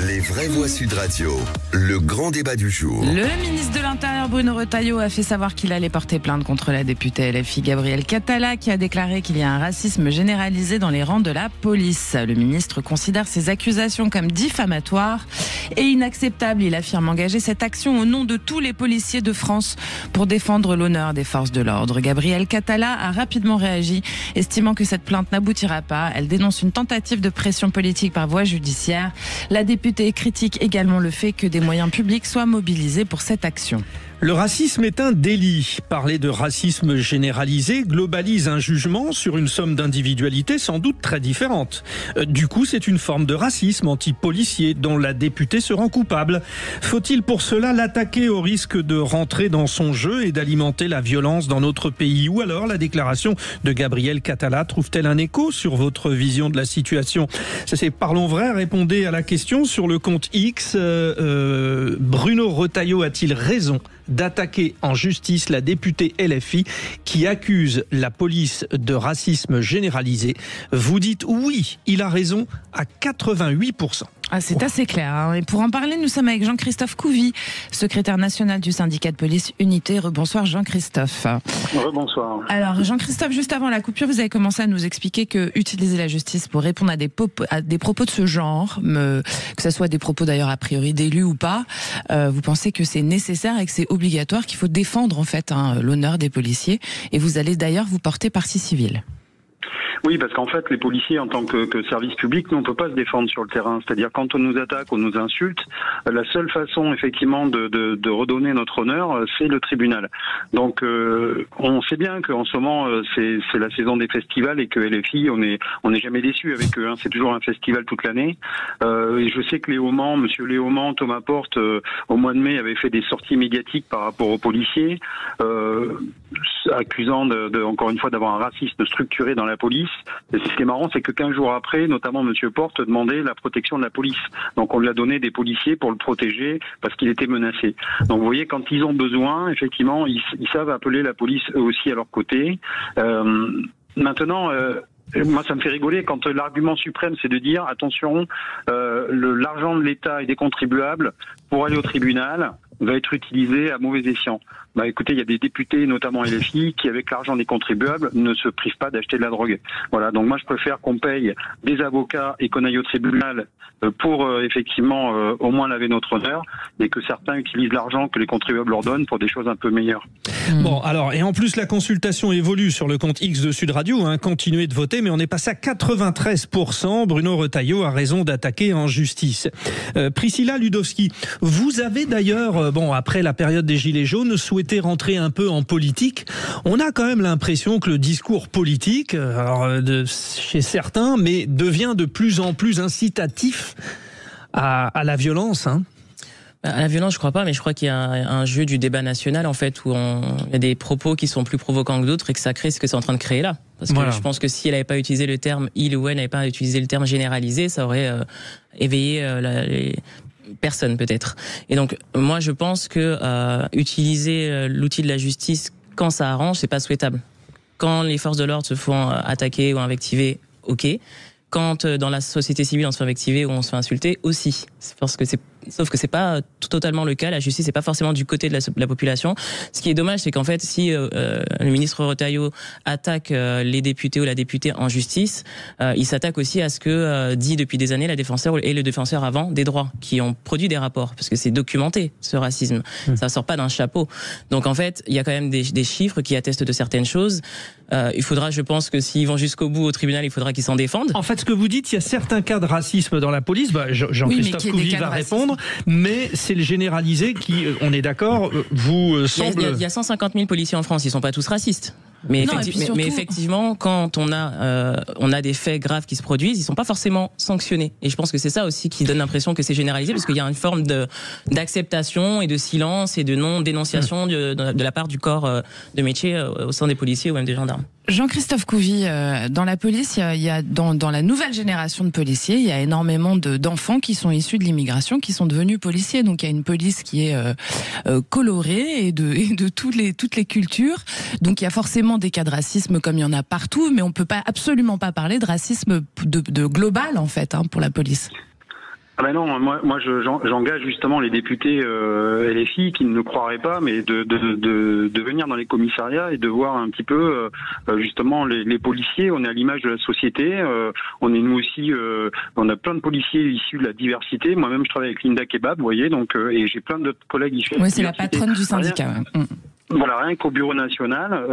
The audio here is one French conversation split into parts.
Les vraies voix Sud Radio, le grand débat du jour. Le ministre de l'Intérieur Bruno Retailleau a fait savoir qu'il allait porter plainte contre la députée LFI Gabrielle Catala qui a déclaré qu'il y a un racisme généralisé dans les rangs de la police. Le ministre considère ces accusations comme diffamatoires et inacceptables. Il affirme engager cette action au nom de tous les policiers de France pour défendre l'honneur des forces de l'ordre. Gabrielle Catala a rapidement réagi, estimant que cette plainte n'aboutira pas. Elle dénonce une tentative de pression politique par voie judiciaire. La députée critique également le fait que des moyens publics soient mobilisés pour cette action. Le racisme est un délit. Parler de racisme généralisé globalise un jugement sur une somme d'individualités sans doute très différentes. Du coup, c'est une forme de racisme anti-policier dont la députée se rend coupable. Faut-il pour cela l'attaquer au risque de rentrer dans son jeu et d'alimenter la violence dans notre pays? Ou alors la déclaration de Gabrielle Catala trouve-t-elle un écho sur votre vision de la situation? Ça, c'est Parlons vrai. Répondez à la question sur le compte X. Bruno Retailleau a-t-il raison d'attaquer en justice la députée LFI qui accuse la police de racisme généralisé? Vous dites oui, il a raison à 88%. Ah, c'est assez clair. Hein. Et pour en parler, nous sommes avec Jean-Christophe Couvi, secrétaire national du syndicat de police Unité. Rebonsoir Jean-Christophe. Rebonsoir. Alors Jean-Christophe, juste avant la coupure, vous avez commencé à nous expliquer que utiliser la justice pour répondre à des propos de ce genre, que ce soit des propos d'ailleurs a priori d'élus ou pas, vous pensez que c'est nécessaire et que c'est obligatoire, qu'il faut défendre en fait l'honneur des policiers. Et vous allez d'ailleurs vous porter partie civile. Oui, parce qu'en fait, les policiers, en tant que service public, nous, on peut pas se défendre sur le terrain. C'est-à-dire, quand on nous attaque, on nous insulte, la seule façon, effectivement, de redonner notre honneur, c'est le tribunal. Donc, on sait bien qu'en ce moment, c'est la saison des festivals et que LFI, on est jamais déçus avec eux. Hein. C'est toujours un festival toute l'année. Et je sais que Monsieur Léaumont, Thomas Porte, au mois de mai, avait fait des sorties médiatiques par rapport aux policiers, accusant encore une fois d'avoir un racisme structuré dans la police. Et ce qui est marrant, c'est que 15 jours après, notamment Monsieur Porte demandait la protection de la police. Donc on lui a donné des policiers pour le protéger parce qu'il était menacé. Donc vous voyez, quand ils ont besoin, effectivement, ils savent appeler la police eux aussi à leur côté. Maintenant, moi, ça me fait rigoler quand l'argument suprême, c'est de dire, attention, l'argent de l'État et des contribuables, pour aller au tribunal, va être utilisé à mauvais escient. Bah écoutez, il y a des députés, notamment LFI, qui avec l'argent des contribuables ne se privent pas d'acheter de la drogue. Voilà, donc moi je préfère qu'on paye des avocats et qu'on aille au tribunal pour effectivement au moins laver notre honneur, et que certains utilisent l'argent que les contribuables leur donnent pour des choses un peu meilleures. Bon, alors, et en plus la consultation évolue sur le compte X de Sud Radio, hein, continuez de voter, mais on est passé à 93%. Bruno Retailleau a raison d'attaquer en justice. Priscilla Ludowski, vous avez d'ailleurs, après la période des Gilets jaunes, souhaité rentrer un peu en politique. On a quand même l'impression que le discours politique, chez certains, mais devient de plus en plus incitatif à la violence, hein. À la violence, je crois pas, mais je crois qu'il y a un jeu du débat national, en fait, où il y a des propos qui sont plus provocants que d'autres et que ça crée ce que c'est en train de créer là. Parce que je pense que si elle n'avait pas utilisé le terme, il ou elle n'avait pas utilisé le terme généralisé, ça aurait éveillé les personnes peut-être. Et donc, moi, je pense que utiliser l'outil de la justice quand ça arrange, c'est pas souhaitable. Quand les forces de l'ordre se font attaquer ou invectiver, ok. Quand dans la société civile on se fait invectiver ou on se fait insulter aussi, sauf que c'est pas totalement le cas. La justice n'est pas forcément du côté de la population. Ce qui est dommage, c'est qu'en fait, si le ministre Retailleau attaque les députés ou la députée en justice, il s'attaque aussi à ce que dit depuis des années la défenseur et le défenseur avant des droits, qui ont produit des rapports, parce que c'est documenté ce racisme. Ça sort pas d'un chapeau. Donc en fait, il y a quand même des chiffres qui attestent de certaines choses. Il faudra, je pense, que s'ils vont jusqu'au bout au tribunal, il faudra qu'ils s'en défendent. En fait, ce que vous dites, il y a certains cas de racisme dans la police. Jean-Christophe Couvi va répondre, mais c'est le généralisé qui, on est d'accord, vous semble... Il y a 150 000 policiers en France, ils sont pas tous racistes. Mais effectivement, quand on a des faits graves qui se produisent, ils sont pas forcément sanctionnés. Et je pense que c'est ça aussi qui donne l'impression que c'est généralisé, parce qu'il y a une forme d'acceptation et de silence et de non-dénonciation de la part du corps de métier au sein des policiers ou même des gendarmes. Jean-Christophe Couvi, dans la police, il y a dans la nouvelle génération de policiers, il y a énormément d'enfants qui sont issus de l'immigration, qui sont devenus policiers. Donc il y a une police qui est colorée et de toutes les cultures. Donc il y a forcément des cas de racisme comme il y en a partout, mais on peut absolument pas parler de racisme de global en fait pour la police. Ah ben non, moi j'engage justement les députés LFI qui ne croiraient pas, mais de venir dans les commissariats et de voir un petit peu justement les policiers. On est à l'image de la société. On est nous aussi, on a plein de policiers issus de la diversité. Moi-même, je travaille avec Linda Kebab, vous voyez, donc et j'ai plein d'autres collègues issus. Oui, c'est la patronne du syndicat. Ouais. Voilà, rien qu'au bureau national,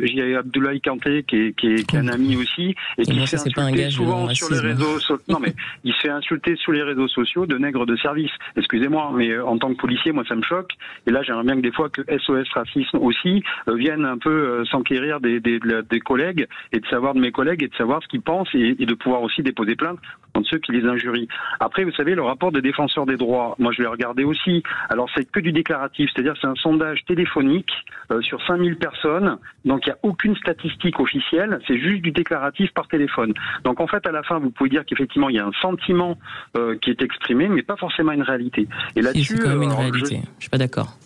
j'ai Abdoulaye Kanté qui est un ami aussi et qui se fait insulter souvent sur les réseaux sociaux. Non mais il se fait insulter sur les réseaux sociaux de nègre de service. Excusez-moi, mais en tant que policier, moi ça me choque. Et là, j'aimerais bien que des fois que SOS Racisme aussi vienne un peu s'enquérir des collègues et de savoir de mes collègues et de savoir ce qu'ils pensent et de pouvoir aussi déposer plainte contre ceux qui les injurient. Après, vous savez, le rapport des défenseurs des droits, moi je l'ai regardé aussi. Alors c'est que du déclaratif, c'est-à-dire c'est un sondage téléphonique sur 5000 personnes, donc il n'y a aucune statistique officielle, c'est juste du déclaratif par téléphone. Donc en fait, à la fin, vous pouvez dire qu'effectivement, il y a un sentiment qui est exprimé, mais pas forcément une réalité. Et là-dessus, c'est quand même une réalité. Je suis pas d'accord.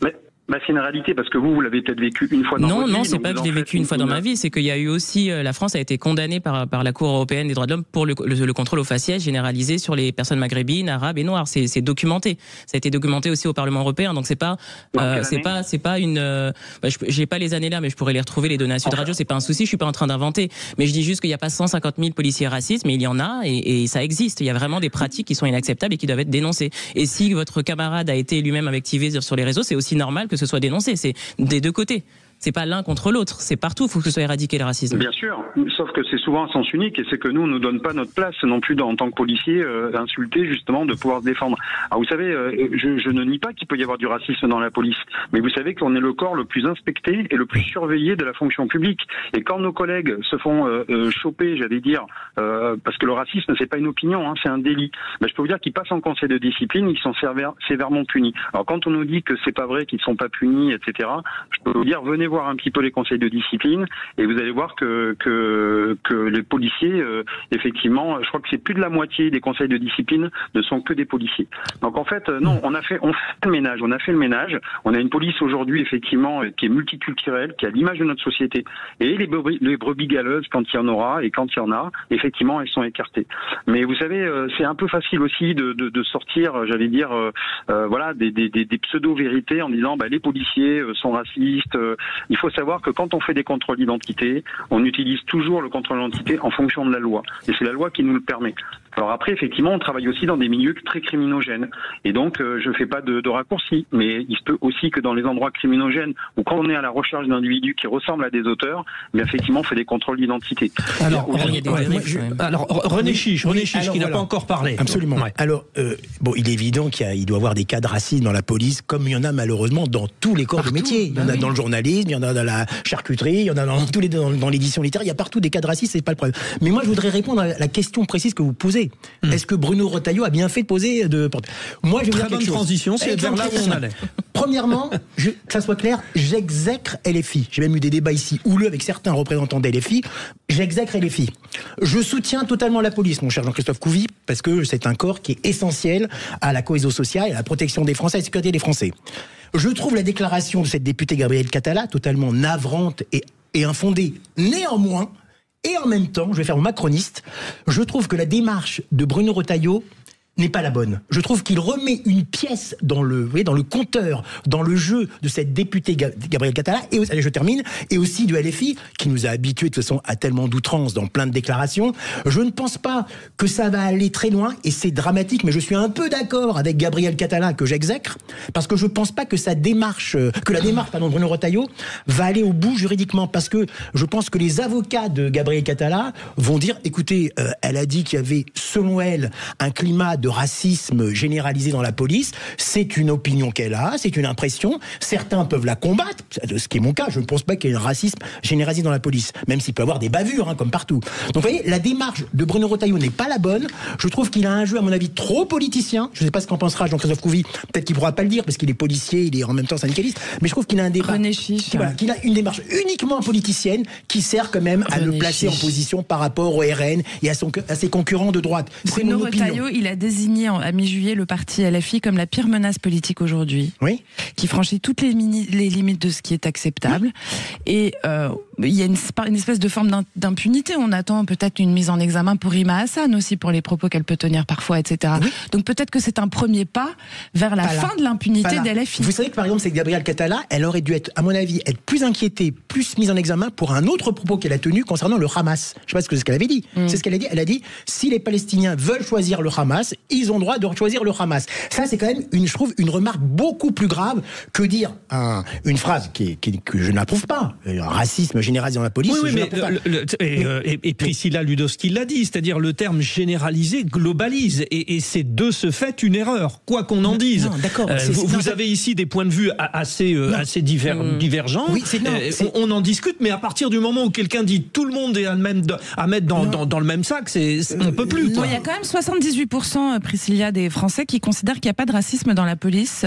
C'est une réalité parce que vous l'avez peut-être vécu une fois dans votre vie. Non, c'est pas que je l'ai vécu une fois dans ma vie, c'est qu'il y a eu aussi, la France a été condamnée par la Cour européenne des droits de l'homme pour le contrôle au faciès généralisé sur les personnes maghrébines, arabes et noires. C'est documenté. Ça a été documenté aussi au Parlement européen. Donc c'est pas une. J'ai pas les années là, mais je pourrais les retrouver, les données à Sud Radio. C'est pas un souci. Je suis pas en train d'inventer. Mais je dis juste qu'il y a pas 150 000 policiers racistes, mais il y en a et ça existe. Il y a vraiment des pratiques qui sont inacceptables et qui doivent être dénoncées. Et si votre camarade a été lui-même activé sur les réseaux, c'est aussi normal que ce soit dénoncé. C'est des deux côtés. C'est pas l'un contre l'autre, c'est partout, il faut que ce soit éradiqué le racisme. Bien sûr, sauf que c'est souvent un sens unique et c'est que nous, on ne nous donne pas notre place non plus en tant que policier insulté justement de pouvoir se défendre. Alors vous savez, je ne nie pas qu'il peut y avoir du racisme dans la police, mais vous savez qu'on est le corps le plus inspecté et le plus surveillé de la fonction publique. Et quand nos collègues se font choper, j'allais dire, parce que le racisme c'est pas une opinion, c'est un délit, je peux vous dire qu'ils passent en conseil de discipline, ils sont sévèrement punis. Alors quand on nous dit que c'est pas vrai, qu'ils ne sont pas punis, etc., je peux vous dire, venez voir un petit peu les conseils de discipline et vous allez voir que les policiers, effectivement, je crois que c'est plus de la moitié des conseils de discipline ne sont que des policiers. Donc en fait, non, on fait le ménage, on a une police aujourd'hui, effectivement, qui est multiculturelle, qui a l'image de notre société. Et les brebis galeuses, quand il y en aura et quand il y en a, effectivement, elles sont écartées. Mais vous savez, c'est un peu facile aussi de sortir, j'allais dire, voilà, des pseudo-vérités en disant, les policiers sont racistes. Il faut savoir que quand on fait des contrôles d'identité, on utilise toujours le contrôle d'identité en fonction de la loi. Et c'est la loi qui nous le permet. Alors après, effectivement, on travaille aussi dans des milieux très criminogènes. Et donc, je ne fais pas de raccourcis. Mais il se peut aussi que dans les endroits criminogènes, ou quand on est à la recherche d'individus qui ressemblent à des auteurs, mais effectivement, on fait des contrôles d'identité. Alors, René Chiche, qui n'a pas encore parlé. Absolument. Ouais. Alors, il est évident qu'il doit y avoir des cas de racisme dans la police, comme il y en a malheureusement dans tous les corps de métier. Il y en a dans le journalisme, il y en a dans la charcuterie, il y en a dans l'édition littéraire, il y a partout des cas de racisme, c'est pas le problème. Mais moi, je voudrais répondre à la question précise que vous posez. Est-ce que Bruno Retailleau a bien fait de poser Moi, je vais Très bonne transition, c'est vers là où on allait. Premièrement, que ça soit clair, j'exècre LFI. J'ai même eu des débats ici houleux avec certains représentants d'LFI. J'exècre LFI. Je soutiens totalement la police, mon cher Jean-Christophe Couvi, parce que c'est un corps qui est essentiel à la cohésion sociale, à la protection des Français, à la sécurité des Français. Je trouve la déclaration de cette députée Gabrielle Catala totalement navrante et infondée. Néanmoins, et en même temps, je vais faire mon macroniste, je trouve que la démarche de Bruno Retailleau n'est pas la bonne. Je trouve qu'il remet une pièce dans le compteur, dans le jeu de cette députée Gabrielle Catala, et allez, je termine, et aussi du LFI, qui nous a habitués de toute façon à tellement d'outrance dans plein de déclarations. Je ne pense pas que ça va aller très loin, et c'est dramatique, mais je suis un peu d'accord avec Gabrielle Catala, que j'exècre, parce que je ne pense pas que la démarche de Bruno Retailleau va aller au bout juridiquement, parce que je pense que les avocats de Gabrielle Catala vont dire, écoutez, elle a dit qu'il y avait, selon elle, un climat de racisme généralisé dans la police, c'est une opinion qu'elle a, c'est une impression, certains peuvent la combattre, ce qui est mon cas, je ne pense pas qu'il y ait un racisme généralisé dans la police, même s'il peut y avoir des bavures, comme partout. Donc vous voyez, la démarche de Bruno Retailleau n'est pas la bonne, je trouve qu'il a un jeu à mon avis trop politicien, je ne sais pas ce qu'en pensera Jean-Christophe Couvi, peut-être qu'il ne pourra pas le dire parce qu'il est policier, il est en même temps syndicaliste, mais je trouve qu'il a un débat, qu'il a une démarche uniquement politicienne qui sert quand même à le placer en position par rapport au RN et à ses concurrents de droite. Bruno Retailleau, il a désigné à mi-juillet le parti LFI comme la pire menace politique aujourd'hui, qui franchit toutes les limites de ce qui est acceptable. Et il y a une espèce de forme d'impunité. On attend peut-être une mise en examen pour Rima Hassan aussi, pour les propos qu'elle peut tenir parfois, etc. Oui. Donc peut-être que c'est un premier pas vers la fin de l'impunité des LFI. Vous savez que par exemple, c'est Gabrielle Catala, elle aurait dû être, à mon avis, être plus inquiétée, plus mise en examen pour un autre propos qu'elle a tenu concernant le Hamas. Je sais pas ce qu'elle avait dit. C'est ce qu'elle a dit. Elle a dit, si les Palestiniens veulent choisir le Hamas, ils ont le droit de choisir le Hamas. Ça, c'est quand même, je trouve, une remarque beaucoup plus grave que dire une phrase que je n'approuve pas. Un racisme généralisé dans la police. Oui, mais et Priscilla Ludowski l'a dit, c'est-à-dire le terme généralisé globalise, et c'est de ce fait une erreur, quoi qu'on en dise. Non, d'accord. Vous avez ici des points de vue assez divergents. Oui, on en discute, mais à partir du moment où quelqu'un dit tout le monde est à mettre dans le même sac, on peut plus. Il y a quand même 78%, Priscilla, des Français qui considèrent qu'il n'y a pas de racisme dans la police,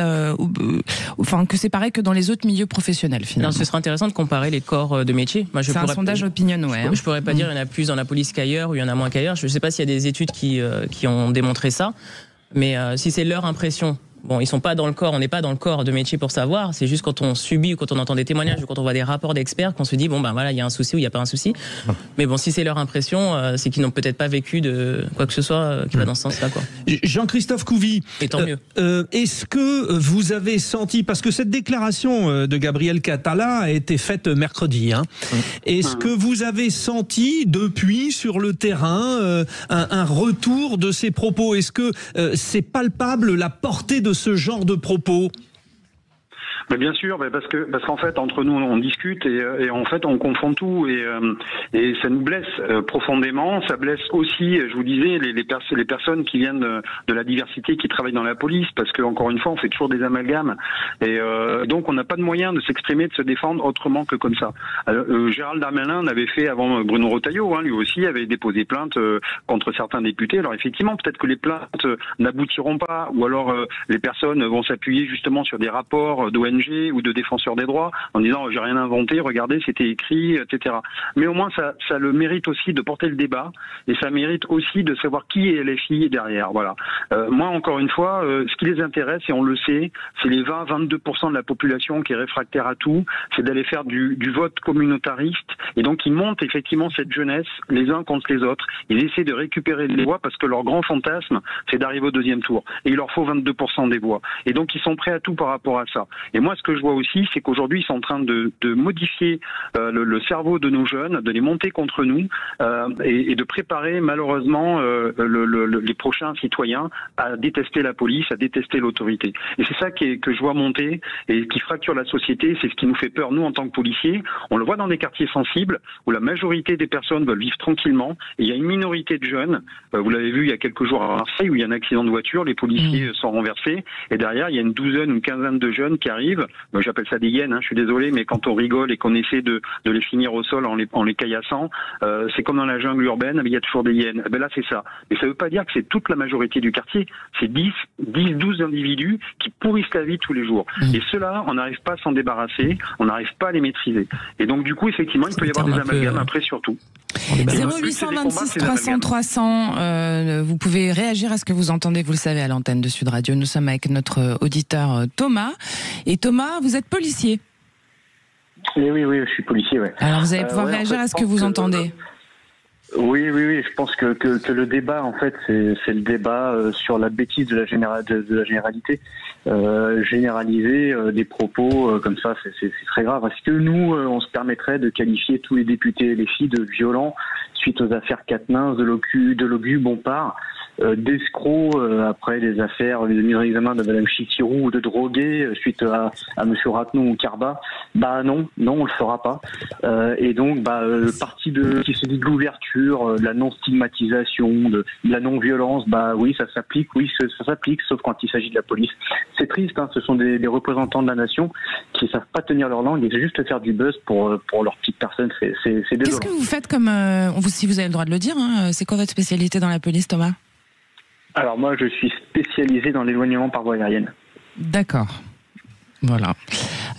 enfin que c'est pareil que dans les autres milieux professionnels, finalement. Non, ce serait intéressant de comparer les corps de métier. C'est un sondage Opinionway. Je pourrais pas dire il y en a plus dans la police qu'ailleurs, ou il y en a moins qu'ailleurs. Je ne sais pas s'il y a des études qui ont démontré ça, mais si c'est leur impression. Bon, ils sont pas dans le corps, on n'est pas dans le corps de métier pour savoir. C'est juste quand on subit ou quand on entend des témoignages ou quand on voit des rapports d'experts qu'on se dit bon ben voilà, il y a un souci ou il y a pas un souci. Mais bon, si c'est leur impression, c'est qu'ils n'ont peut-être pas vécu de quoi que ce soit qui va dans ce sens-là, quoi. Jean-Christophe Couvi, et tant mieux. Est-ce que vous avez senti, parce que cette déclaration de Gabrielle Catala a été faite mercredi, est-ce que vous avez senti depuis sur le terrain un retour de ces propos? Est-ce que c'est palpable la portée de ce genre de propos? Mais bien sûr, parce qu'en fait entre nous on discute et en fait on confond tout et ça nous blesse profondément. Ça blesse aussi, je vous disais, les personnes qui viennent de la diversité, qui travaillent dans la police, parce que encore une fois on fait toujours des amalgames et donc on n'a pas de moyen de s'exprimer, de se défendre autrement que comme ça. Gérald Darmanin l'avait fait avant Bruno Retailleau, lui aussi avait déposé plainte contre certains députés. Alors effectivement peut-être que les plaintes n'aboutiront pas, ou alors les personnes vont s'appuyer justement sur des rapports d'ONG ou de défenseurs des droits en disant j'ai rien inventé, regardez c'était écrit, etc. Mais au moins ça le mérite aussi de porter le débat, et ça mérite aussi de savoir qui est LFI derrière. Voilà. Moi encore une fois, ce qui les intéresse, et on le sait, c'est les 20-22% de la population qui est réfractaire à tout, c'est d'aller faire du vote communautariste, et donc ils montent effectivement cette jeunesse les uns contre les autres. Ils essaient de récupérer les voix parce que leur grand fantasme c'est d'arriver au deuxième tour, et il leur faut 22% des voix, et donc ils sont prêts à tout par rapport à ça. Et moi, ce que je vois aussi, c'est qu'aujourd'hui, ils sont en train de modifier le cerveau de nos jeunes, de les monter contre nous et de préparer malheureusement les prochains citoyens à détester la police, à détester l'autorité. Et c'est ça que je vois monter et qui fracture la société. C'est ce qui nous fait peur, nous, en tant que policiers. On le voit dans des quartiers sensibles où la majorité des personnes veulent vivre tranquillement. Et il y a une minorité de jeunes, vous l'avez vu il y a quelques jours à Marseille, où il y a un accident de voiture, les policiers sont renversés, et derrière, il y a une douzaine ou une quinzaine de jeunes qui arrivent. J'appelle ça des hyènes, je suis désolé, mais quand on rigole et qu'on essaie de les finir au sol en les caillassant, c'est comme dans la jungle urbaine, il y a toujours des hyènes. Là, c'est ça. Mais ça ne veut pas dire que c'est toute la majorité du quartier. C'est 12 individus qui pourrissent la vie tous les jours. Et ceux-là, on n'arrive pas à s'en débarrasser, on n'arrive pas à les maîtriser. Et donc, du coup, effectivement, il peut y avoir des amalgames après, surtout. 0826 300 300, vous pouvez réagir à ce que vous entendez, vous le savez, à l'antenne de Sud Radio. Nous sommes avec notre auditeur Thomas. Et Thomas, vous êtes policier. Oui, je suis policier, ouais. Alors vous allez pouvoir réagir à ce que vous entendez. Oui, je pense que le débat, en fait, c'est le débat sur la bêtise de la généralité. Généraliser des propos comme ça, c'est très grave. Est-ce que nous, on se permettrait de qualifier tous les députés et les filles de violents suite aux affaires Quatennens, de Logu, Bompard, d'escrocs après les affaires, les mises en examen de Madame Chikirou, ou de drogués suite à Monsieur Ratnon ou Carba? Non, on le fera pas. Et donc, le parti qui se dit de l'ouverture, de la non-stigmatisation, de la non-violence, oui, ça s'applique, sauf quand il s'agit de la police. C'est triste, ce sont des représentants de la nation qui savent pas tenir leur langue et juste faire du buzz pour leur petite personne, c'est désolant. Qu'est-ce que vous faites comme, si vous avez le droit de le dire, c'est quoi votre spécialité dans la police, Thomas? Alors moi, je suis spécialisé dans l'éloignement par voie aérienne. D'accord. Voilà.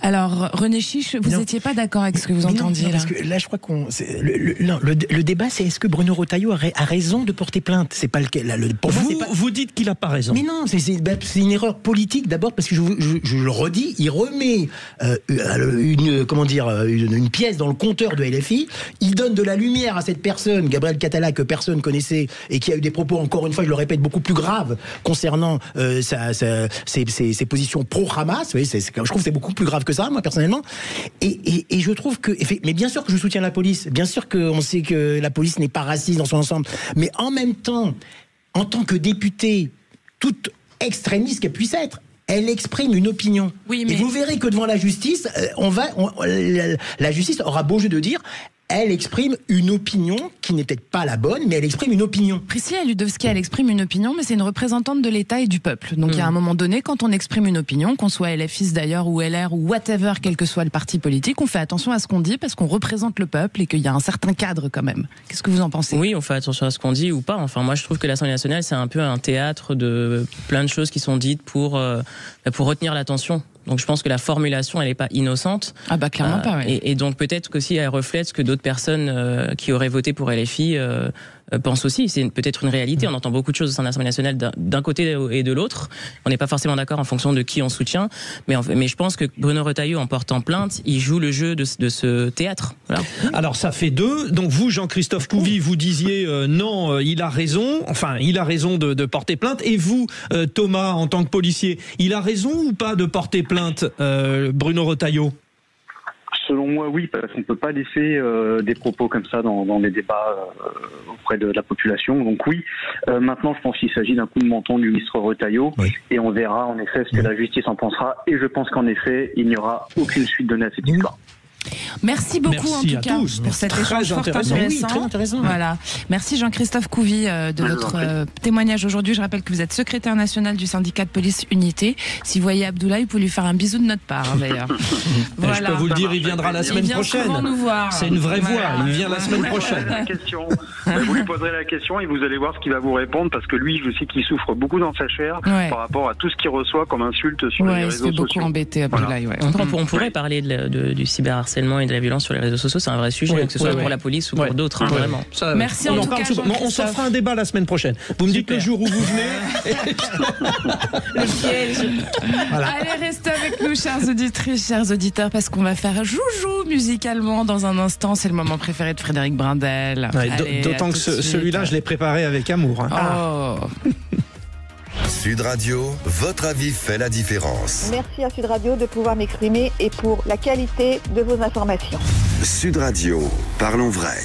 Alors, René Chiche, vous n'étiez pas d'accord avec ce que vous entendiez là? Parce que là, je crois le débat, c'est est-ce que Bruno Retailleau a raison de porter plainte? C'est pas pour moi, vous dites qu'il n'a pas raison. Mais non, c'est une erreur politique d'abord, parce que je le redis, il remet une pièce dans le compteur de LFI, il donne de la lumière à cette personne, Gabriel Catala, que personne connaissait, et qui a eu des propos, encore une fois, je le répète, beaucoup plus graves concernant ses positions pro-Hamas. Vous voyez, je trouve que c'est beaucoup plus grave que ça, moi, personnellement. Et je trouve que... Mais bien sûr que je soutiens la police, bien sûr qu'on sait que la police n'est pas raciste dans son ensemble, mais en même temps, en tant que députée, toute extrémiste qu'elle puisse être, elle exprime une opinion. Oui, mais... Et vous verrez que devant la justice, la justice aura beau jeu de dire... Elle exprime une opinion qui n'est peut-être pas la bonne, mais elle exprime une opinion. Priscilla Ludowski, elle exprime une opinion, mais c'est une représentante de l'État et du peuple. Donc il y a un moment donné, quand on exprime une opinion, qu'on soit LFiste d'ailleurs, ou LR, ou whatever, quel que soit le parti politique, on fait attention à ce qu'on dit, parce qu'on représente le peuple et qu'il y a un certain cadre quand même. Qu'est-ce que vous en pensez? Oui, on fait attention à ce qu'on dit ou pas. Enfin, moi je trouve que l'Assemblée nationale, c'est un peu un théâtre de plein de choses qui sont dites pour retenir l'attention. Donc je pense que la formulation, elle n'est pas innocente. Ah bah clairement pas, oui. Et donc peut-être qu'aussi elle reflète ce que d'autres personnes qui auraient voté pour LFI pensent aussi. C'est peut-être une réalité. On entend beaucoup de choses au sein de l'Assemblée nationale d'un côté et de l'autre. On n'est pas forcément d'accord en fonction de qui on soutient. Mais je pense que Bruno Retailleau, en portant plainte, il joue le jeu de ce théâtre. Voilà. Alors ça fait 2. Donc vous, Jean-Christophe Couvi, vous disiez non, il a raison. Enfin, il a raison de porter plainte. Et vous, Thomas, en tant que policier, il a raison ou pas de porter plainte, Bruno Retailleau? Selon moi, oui, parce qu'on ne peut pas laisser des propos comme ça dans les débats auprès de la population. Donc oui, maintenant, je pense qu'il s'agit d'un coup de menton du ministre Retailleau, oui. Et on verra en effet ce que la justice en pensera. Et je pense qu'en effet, il n'y aura aucune suite donnée à cette histoire. Merci beaucoup en tout cas pour cet échange fort intéressant. Oui, très intéressant. Voilà. Merci Jean-Christophe Couvi de votre témoignage aujourd'hui. Je rappelle que vous êtes secrétaire national du syndicat de police Unité. Si vous voyez Abdoulaye, vous pouvez lui faire un bisou de notre part d'ailleurs. Voilà. Je peux vous le dire, il viendra la semaine prochaine. Nous voir. C'est une vraie voix, il vient la semaine prochaine. Vous lui poserez la question et vous allez voir ce qu'il va vous répondre, parce que lui, je sais qu'il souffre beaucoup dans sa chair par rapport à tout ce qu'il reçoit comme insulte sur les réseaux sociaux. Il se fait beaucoup embêter, Abdoulaye. On pourrait parler du cyberharcèlement et de la violence sur les réseaux sociaux, c'est un vrai sujet, que ce soit pour la police ou pour d'autres, vraiment. Ça, merci en tout cas. On s'en fera un débat la semaine prochaine. Vous me dites le jour où vous venez. Le piège. Voilà. Allez, restez avec nous, chères auditrices, chers auditeurs, parce qu'on va faire joujou musicalement dans un instant. C'est le moment préféré de Frédéric Brindel. D'autant que celui-là, je l'ai préparé avec amour. Sud Radio, votre avis fait la différence. Merci à Sud Radio de pouvoir m'exprimer et pour la qualité de vos informations. Sud Radio, parlons vrai.